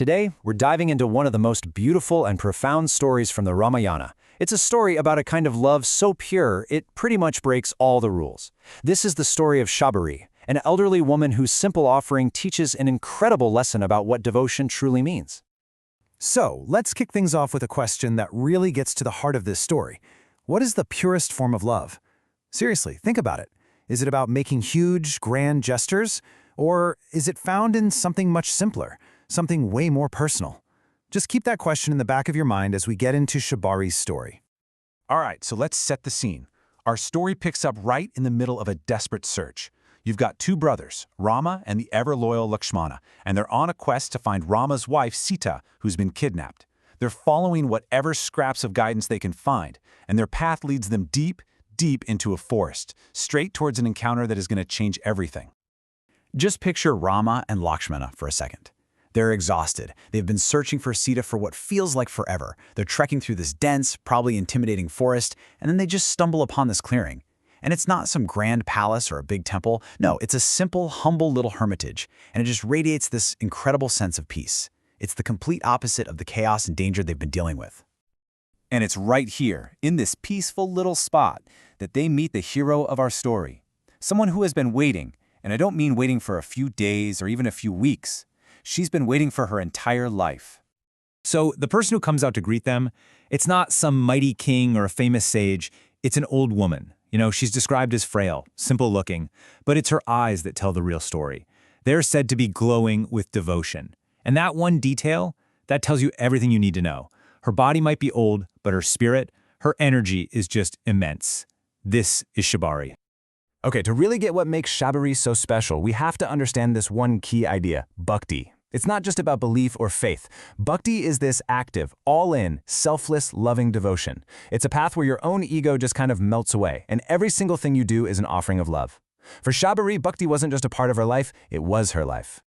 Today, we're diving into one of the most beautiful and profound stories from the Ramayana. It's a story about a kind of love so pure, it pretty much breaks all the rules. This is the story of Shabari, an elderly woman whose simple offering teaches an incredible lesson about what devotion truly means. So, let's kick things off with a question that really gets to the heart of this story. What is the purest form of love? Seriously, think about it. Is it about making huge, grand gestures? Or is it found in something much simpler, something way more personal? Just keep that question in the back of your mind as we get into Shabari's story. All right, so let's set the scene. Our story picks up right in the middle of a desperate search. You've got two brothers, Rama and the ever-loyal Lakshmana, and they're on a quest to find Rama's wife, Sita, who's been kidnapped. They're following whatever scraps of guidance they can find, and their path leads them deep, deep into a forest, straight towards an encounter that is going to change everything. Just picture Rama and Lakshmana for a second. They're exhausted. They've been searching for Sita for what feels like forever. They're trekking through this dense, probably intimidating forest, and then they just stumble upon this clearing. And it's not some grand palace or a big temple. No, it's a simple, humble little hermitage, and it just radiates this incredible sense of peace. It's the complete opposite of the chaos and danger they've been dealing with. And it's right here, in this peaceful little spot, that they meet the hero of our story. Someone who has been waiting, and I don't mean waiting for a few days or even a few weeks. She's been waiting for her entire life. So the person who comes out to greet them, it's not some mighty king or a famous sage, it's an old woman. She's described as frail, simple-looking, but it's her eyes that tell the real story. They're said to be glowing with devotion. And that one detail, that tells you everything you need to know. Her body might be old, but her spirit, her energy is just immense. This is Shabari. Okay, to really get what makes Shabari so special, we have to understand this one key idea, bhakti. It's not just about belief or faith. Bhakti is this active, all-in, selfless, loving devotion. It's a path where your own ego just kind of melts away, and every single thing you do is an offering of love. For Shabari, bhakti wasn't just a part of her life, it was her life.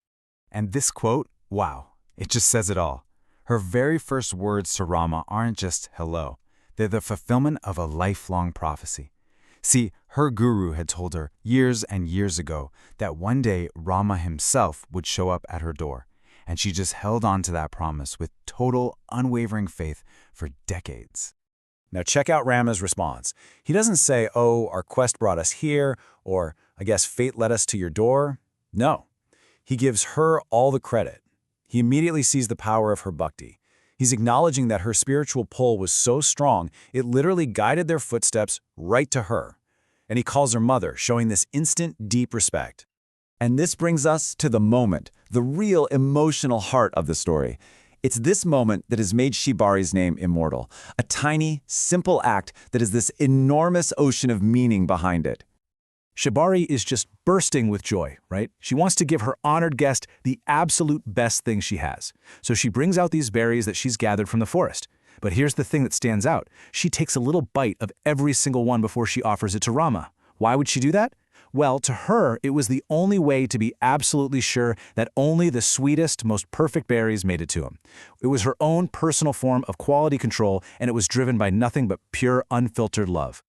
And this quote, wow, it just says it all. Her very first words to Rama aren't just hello. They're the fulfillment of a lifelong prophecy. See, her guru had told her years and years ago that one day Rama himself would show up at her door. And she just held on to that promise with total, unwavering faith for decades. Now check out Rama's response. He doesn't say, oh, our quest brought us here, or I guess fate led us to your door. No, he gives her all the credit. He immediately sees the power of her bhakti. He's acknowledging that her spiritual pull was so strong, it literally guided their footsteps right to her. And he calls her mother, showing this instant, deep respect. And this brings us to the moment, the real emotional heart of the story. It's this moment that has made Shabari's name immortal, a tiny, simple act that has this enormous ocean of meaning behind it. Shabari is just bursting with joy, right? She wants to give her honored guest the absolute best thing she has. So she brings out these berries that she's gathered from the forest. But here's the thing that stands out. She takes a little bite of every single one before she offers it to Rama. Why would she do that? Well, to her, it was the only way to be absolutely sure that only the sweetest, most perfect berries made it to him. It was her own personal form of quality control, and it was driven by nothing but pure, unfiltered love.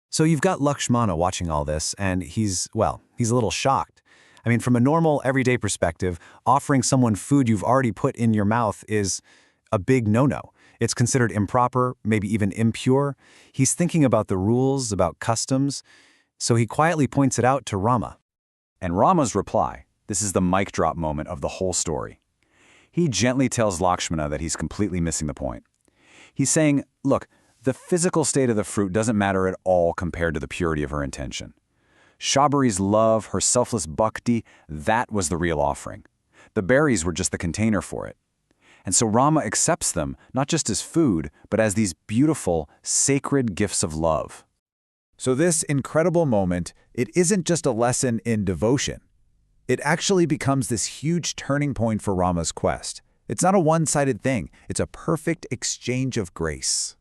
So you've got Lakshmana watching all this, and he's a little shocked. I mean, from a normal, everyday perspective, offering someone food you've already put in your mouth is a big no-no. It's considered improper, maybe even impure. He's thinking about the rules, about customs. So he quietly points it out to Rama. And Rama's reply, this is the mic drop moment of the whole story. He gently tells Lakshmana that he's completely missing the point. He's saying, look, the physical state of the fruit doesn't matter at all compared to the purity of her intention. Shabari's love, her selfless bhakti, that was the real offering. The berries were just the container for it. And so Rama accepts them, not just as food, but as these beautiful, sacred gifts of love. So this incredible moment, it isn't just a lesson in devotion. It actually becomes this huge turning point for Rama's quest. It's not a one-sided thing. It's a perfect exchange of grace.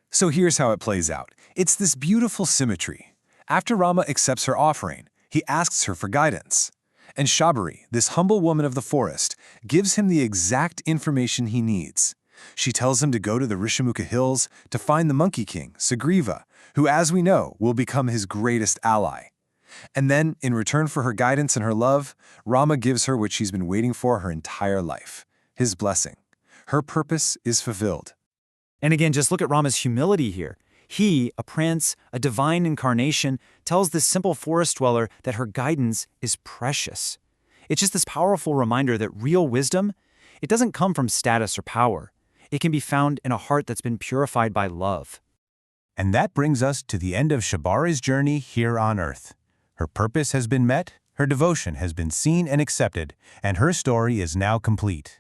So here's how it plays out. It's this beautiful symmetry. After Rama accepts her offering, he asks her for guidance. And Shabari, this humble woman of the forest, gives him the exact information he needs. She tells him to go to the Rishamukha hills to find the Monkey King, Sugriva, who, as we know, will become his greatest ally. And then, in return for her guidance and her love, Rama gives her what she's been waiting for her entire life, his blessing. Her purpose is fulfilled. And again, just look at Rama's humility here. He, a prince, a divine incarnation, tells this simple forest dweller that her guidance is precious. It's just this powerful reminder that real wisdom, it doesn't come from status or power. It can be found in a heart that's been purified by love. And that brings us to the end of Shabari's journey here on Earth. Her purpose has been met, her devotion has been seen and accepted, and her story is now complete.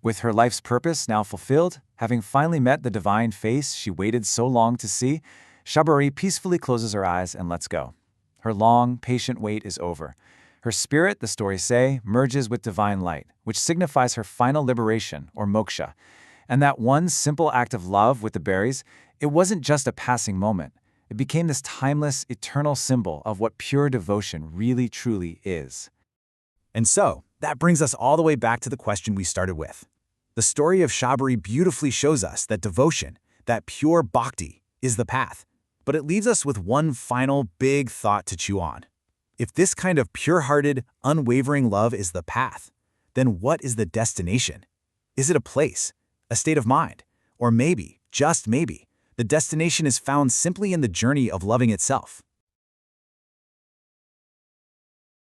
With her life's purpose now fulfilled, having finally met the divine face she waited so long to see, Shabari peacefully closes her eyes and lets go. Her long, patient wait is over. Her spirit, the stories say, merges with divine light, which signifies her final liberation, or moksha. And that one simple act of love with the berries, it wasn't just a passing moment. It became this timeless, eternal symbol of what pure devotion really truly is. And so, that brings us all the way back to the question we started with. The story of Shabari beautifully shows us that devotion, that pure bhakti, is the path. But it leaves us with one final big thought to chew on. If this kind of pure-hearted, unwavering love is the path, then what is the destination? Is it a place, a state of mind? Or maybe, just maybe, the destination is found simply in the journey of loving itself?